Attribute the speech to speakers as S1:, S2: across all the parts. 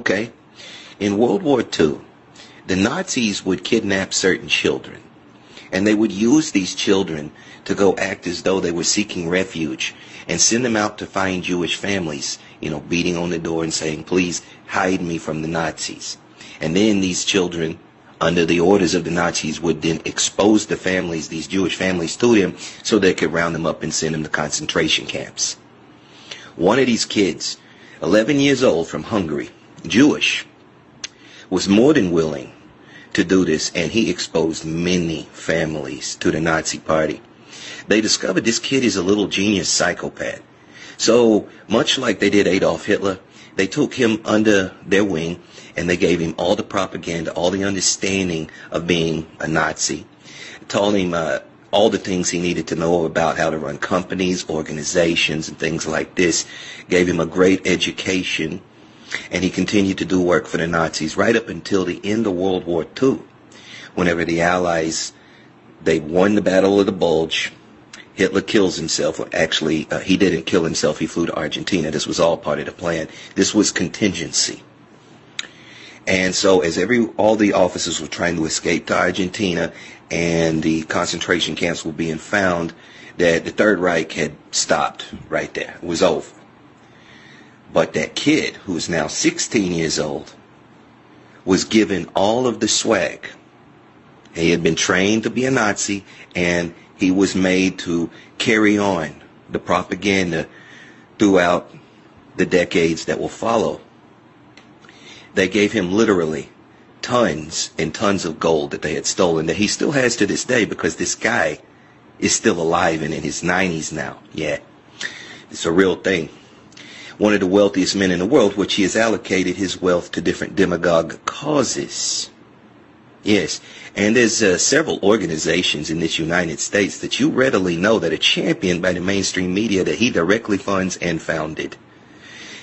S1: Okay? In World War II, the Nazis would kidnap certain children, and they would use these children to go act as though they were seeking refuge and send them out to find Jewish families, beating on the door and saying, please hide me from the Nazis. And then these children, under the orders of the Nazis, would then expose the families, these Jewish families, to them so they could round them up and send them to concentration camps. One of these kids, 11 years old, from Hungary, Jewish, was more than willing to do this, and he exposed many families to the Nazi party. They discovered this kid is a little genius psychopath. So, much like they did Adolf Hitler, they took him under their wing, and they gave him all the propaganda, all the understanding of being a Nazi, told him all the things he needed to know about how to run companies, organizations, and things like this, gave him a great education, and he continued to do work for the Nazis right up until the end of World War II, whenever the Allies, they won the Battle of the Bulge. Hitler kills himself. Actually, he didn't kill himself. He flew to Argentina. This was all part of the plan. This was contingency. And so as all the officers were trying to escape to Argentina and the concentration camps were being found, that the Third Reich had stopped right there. It was over. But that kid, who is now 16 years old, was given all of the swag. He had been trained to be a Nazi, and he was made to carry on the propaganda throughout the decades that will follow. They gave him literally tons and tons of gold that they had stolen, that he still has to this day, because this guy is still alive and in his 90s now. Yeah, it's a real thing. One of the wealthiest men in the world, which he has allocated his wealth to different demagogue causes. Yes, and there's several organizations in this United States that you readily know that are championed by the mainstream media that he directly funds and founded.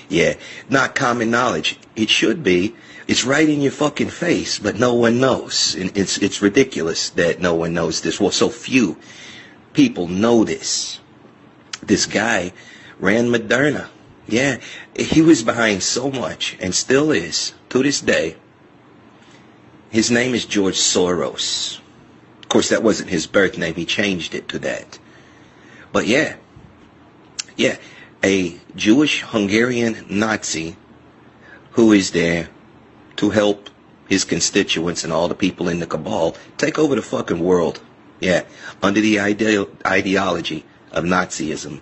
S1: Yeah, not common knowledge. It should be. It's right in your fucking face, but no one knows. And it's ridiculous that no one knows this. Well, so few people know this. This guy ran Moderna. Yeah, he was behind so much, and still is, to this day. His name is George Soros. Of course, that wasn't his birth name. He changed it to that. But yeah, a Jewish Hungarian Nazi who is there to help his constituents and all the people in the cabal take over the fucking world. Yeah, under the ideology of Nazism.